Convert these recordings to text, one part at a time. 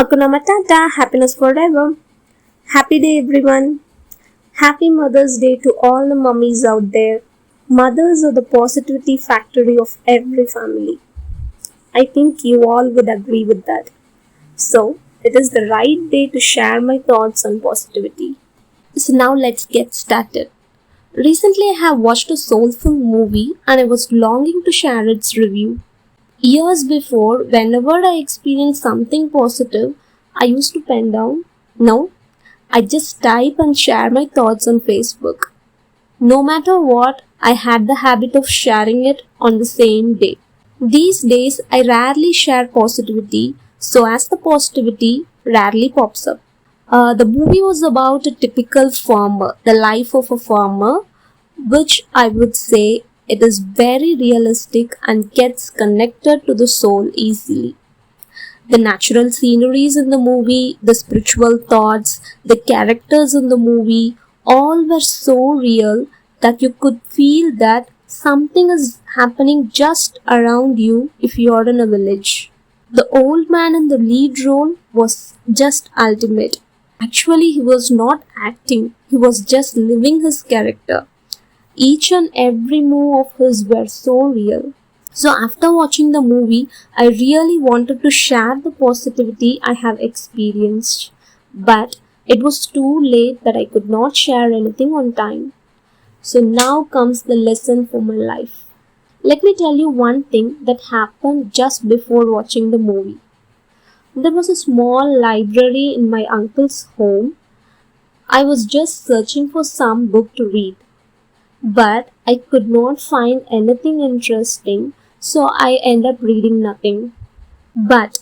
Hakuna Matata, happiness forever. Happy day, everyone. Happy Mother's Day to all the mummies out there. Mothers are the positivity factory of every family. I think you all would agree with that. So, it is the right day to share my thoughts on positivity. So, now let's get started. Recently, I have watched a soulful movie and I was longing to share its review. Years before, whenever I experienced something positive, I used to pen down. Now, I just type and share my thoughts on Facebook. No matter what, I had the habit of sharing it on the same day. These days, I rarely share positivity, so as the positivity rarely pops up. The movie was about a typical farmer, the life of a farmer, which I would say it is very realistic and gets connected to the soul easily. The natural sceneries in the movie, the spiritual thoughts, the characters in the movie, all were so real that you could feel that something is happening just around you if you are in a village. The old man in the lead role was just ultimate. Actually, he was not acting, he was just living his character. Each and every move of his were so real. So after watching the movie, I really wanted to share the positivity I have experienced. But it was too late that I could not share anything on time. So now comes the lesson for my life. Let me tell you one thing that happened just before watching the movie. There was a small library in my uncle's home. I was just searching for some book to read. But I could not find anything interesting, so I end up reading nothing. But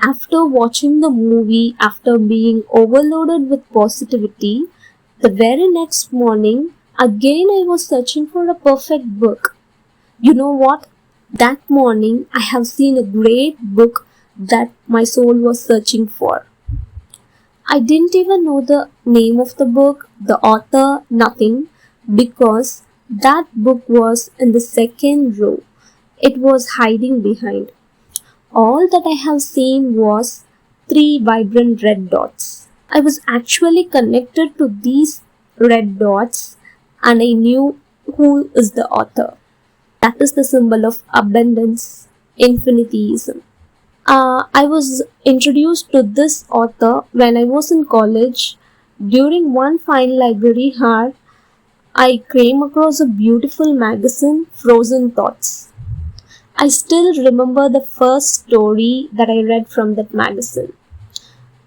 after watching the movie, after being overloaded with positivity, the very next morning, again I was searching for a perfect book. You know what? That morning I have seen a great book that my soul was searching for. I didn't even know the name of the book, the author, nothing, because that book was in the second row. It was hiding behind. All that I have seen was three vibrant red dots. I was actually connected to these red dots and I knew who is the author. That is the symbol of abundance, infinityism. I was introduced to this author when I was in college. During one fine library hour, I came across a beautiful magazine, Frozen Thoughts. I still remember the first story that I read from that magazine,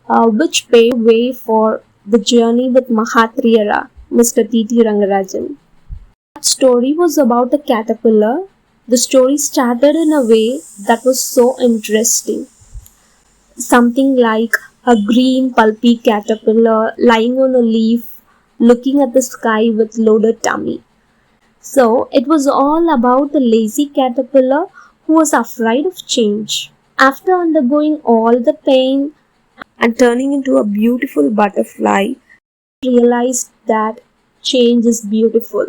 which paved way for the journey with Mahatria Ra, Mr. T.T. Rangarajan. That story was about a caterpillar. The story started in a way that was so interesting. Something like a green pulpy caterpillar lying on a leaf looking at the sky with loaded tummy. So it was all about the lazy caterpillar who was afraid of change. After undergoing all the pain and turning into a beautiful butterfly, realized that change is beautiful.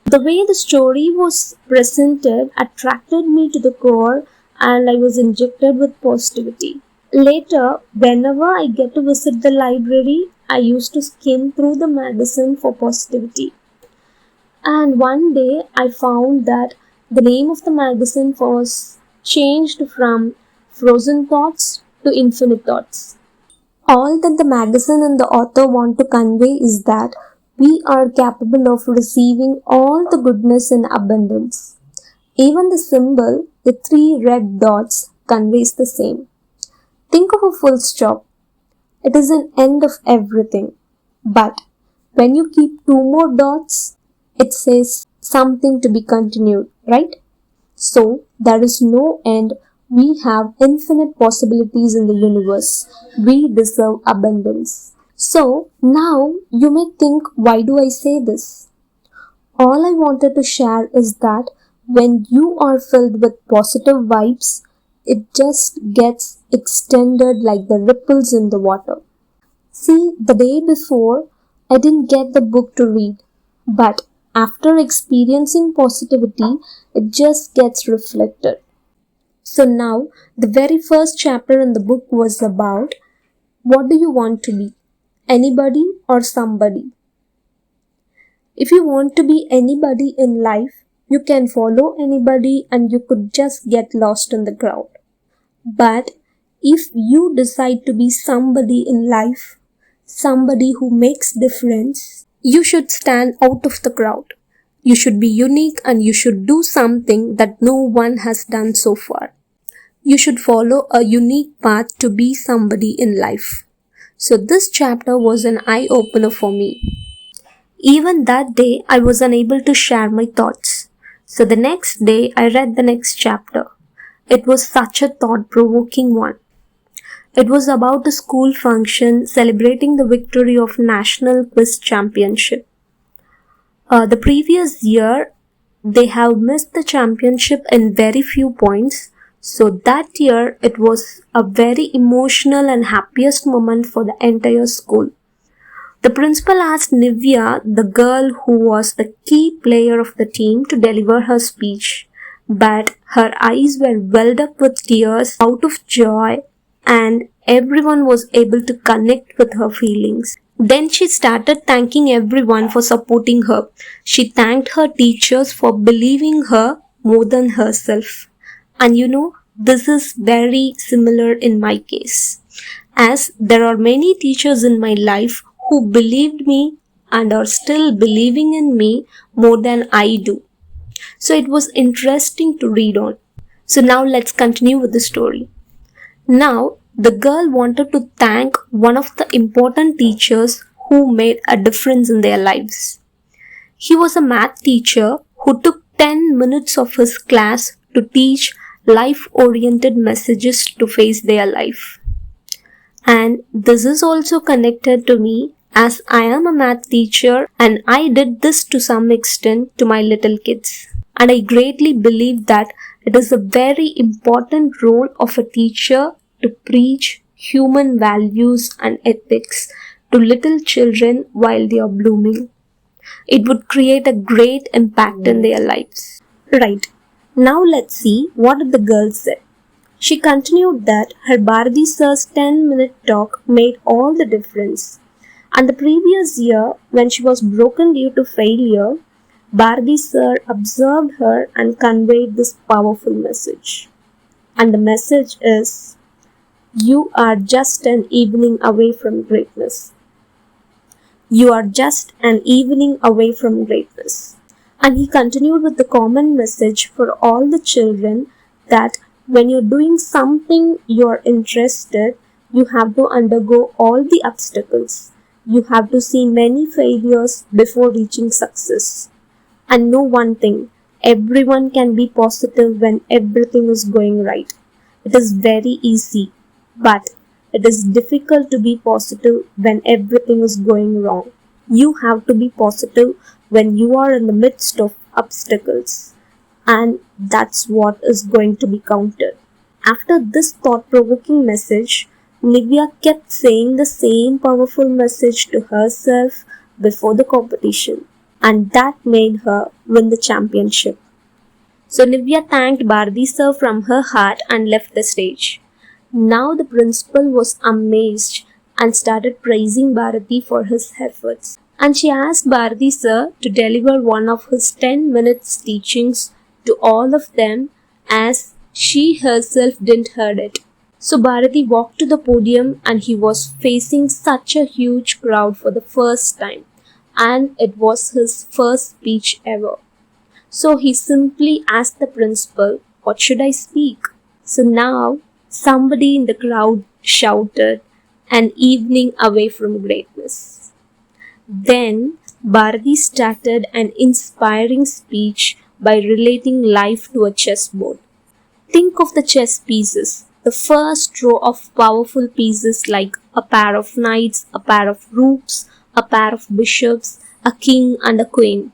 The way the story was presented attracted me to the core and I was injected with positivity. Later, whenever I get to visit the library, I used to skim through the magazine for positivity. And one day I found that the name of the magazine was changed from Frozen Thoughts to Infinite Thoughts. All that the magazine and the author want to convey is that we are capable of receiving all the goodness in abundance. Even the symbol, the three red dots, conveys the same. Think of a full stop. It is an end of everything. But when you keep two more dots, it says something to be continued, right? So there is no end. We have infinite possibilities in the universe. We deserve abundance. So now you may think, why do I say this? All I wanted to share is that when you are filled with positive vibes, it just gets extended like the ripples in the water. See, the day before, I didn't get the book to read, but after experiencing positivity, it just gets reflected. So now, the very first chapter in the book was about What do you want to be? Anybody or somebody? If you want to be anybody in life, you can follow anybody and you could just get lost in the crowd. But if you decide to be somebody in life, somebody who makes difference, you should stand out of the crowd. You should be unique and you should do something that no one has done so far. You should follow a unique path to be somebody in life. So this chapter was an eye-opener for me. Even that day, I was unable to share my thoughts. So the next day, I read the next chapter. It was such a thought-provoking one. It was about a school function celebrating the victory of National Quiz Championship. The previous year, they have missed the championship in very few points. So that year, it was a very emotional and happiest moment for the entire school. The principal asked Nivya, the girl who was the key player of the team, to deliver her speech. But her eyes were welled up with tears out of joy and everyone was able to connect with her feelings. Then she started thanking everyone for supporting her. She thanked her teachers for believing her more than herself. And this is very similar in my case, as there are many teachers in my life who believed me and are still believing in me more than I do. So it was interesting to read on. So now let's continue with the story. Now, the girl wanted to thank one of the important teachers who made a difference in their lives. He was a math teacher who took 10 minutes of his class to teach life-oriented messages to face their life. And this is also connected to me as I am a math teacher and I did this to some extent to my little kids. And I greatly believe that it is a very important role of a teacher to preach human values and ethics to little children while they are blooming. It would create a great impact in their lives. Right. Now let's see what the girl said. She continued that her Bharati sir's 10-minute talk made all the difference. And the previous year, when she was broken due to failure, Bharati sir observed her and conveyed this powerful message. And the message is, you are just an evening away from greatness. You are just an evening away from greatness. And he continued with the common message for all the children that when you're doing something you're interested, you have to undergo all the obstacles. You have to see many failures before reaching success. And know one thing, everyone can be positive when everything is going right. It is very easy, but it is difficult to be positive when everything is going wrong. You have to be positive when you are in the midst of obstacles, and that's what is going to be counted. After this thought-provoking message, Nivya kept saying the same powerful message to herself before the competition, and that made her win the championship. So Nivya thanked Bharati sir from her heart and left the stage. Now the principal was amazed and started praising Bharati for his efforts. And she asked Bharati sir to deliver one of his 10 minutes teachings to all of them as she herself didn't heard it. So Bharati walked to the podium and he was facing such a huge crowd for the first time. And it was his first speech ever. So he simply asked the principal, what should I speak? So now somebody in the crowd shouted, an evening away from greatness. Then Bharati started an inspiring speech by relating life to a chessboard. Think of the chess pieces, the first row of powerful pieces like a pair of knights, a pair of rooks, a pair of bishops, a king and a queen.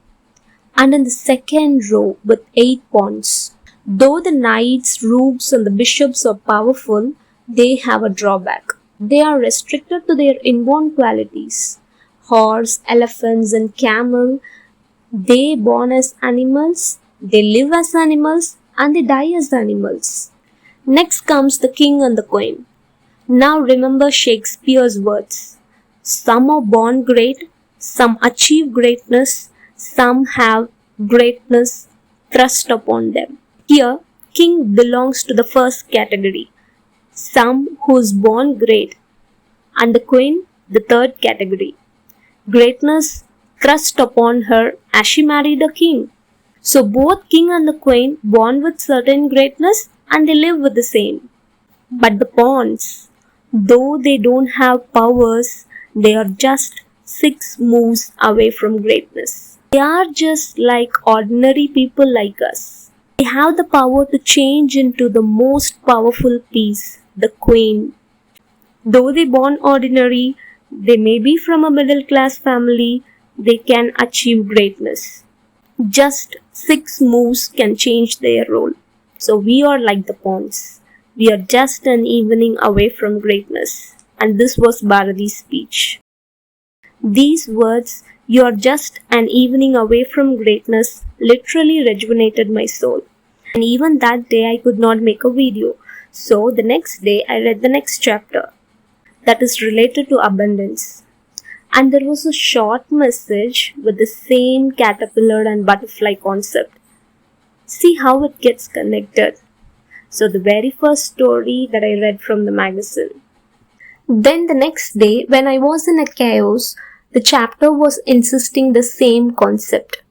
And in the second row with 8 pawns. Though the knights, rooks and the bishops are powerful, they have a drawback. They are restricted to their inborn qualities. Horse, elephants and camel, they born as animals, they live as animals and they die as animals. Next comes the king and the queen. Now remember Shakespeare's words. Some are born great, some achieve greatness, some have greatness thrust upon them. Here, king belongs to the first category, some who is born great, and the queen, the third category. Greatness thrust upon her as she married a king. So both king and the queen born with certain greatness and they live with the same. But the pawns, though they don't have powers, they are just 6 moves away from greatness. They are just like ordinary people like us. They have the power to change into the most powerful piece, the queen. Though they born ordinary, they may be from a middle class family, they can achieve greatness. Just 6 moves can change their role. So we are like the pawns. We are just an evening away from greatness. And this was Bharati's speech. These words, "you are just an evening away from greatness," literally rejuvenated my soul. And even that day I could not make a video. So the next day I read the next chapter that is related to abundance. And there was a short message with the same caterpillar and butterfly concept. See how it gets connected. So the very first story that I read from the magazine. Then the next day, when I was in a chaos, the chapter was insisting the same concept.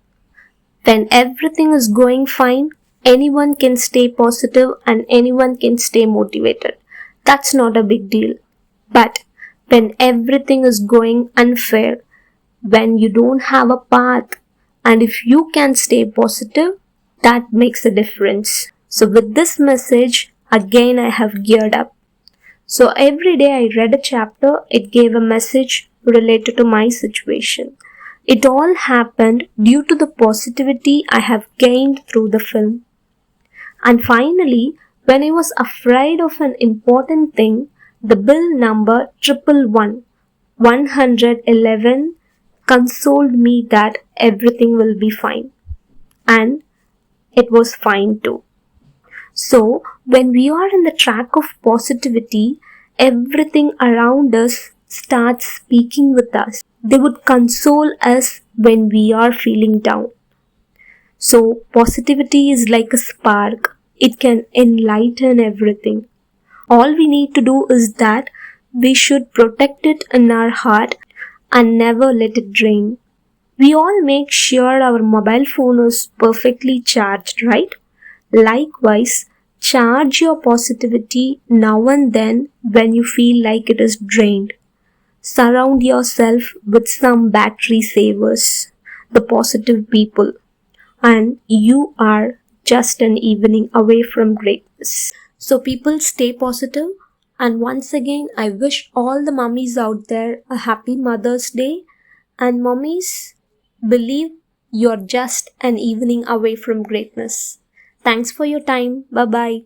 When everything is going fine, anyone can stay positive and anyone can stay motivated. That's not a big deal. But when everything is going unfair, when you don't have a path, and if you can stay positive, that makes a difference. So with this message, again I have geared up. So every day I read a chapter, it gave a message related to my situation. It all happened due to the positivity I have gained through the film. And finally, when I was afraid of an important thing, the bill number 111 consoled me that everything will be fine. And it was fine too. So, when we are in the track of positivity, everything around us starts speaking with us. They would console us when we are feeling down. So, positivity is like a spark. It can enlighten everything. All we need to do is that we should protect it in our heart and never let it drain. We all make sure our mobile phone is perfectly charged, right? Likewise, charge your positivity now and then when you feel like it is drained. Surround yourself with some battery savers, the positive people, and you are just an evening away from greatness. So people, stay positive, and once again I wish all the mummies out there a happy Mother's Day. And mummies, believe you're just an evening away from greatness. Thanks for your time. Bye bye.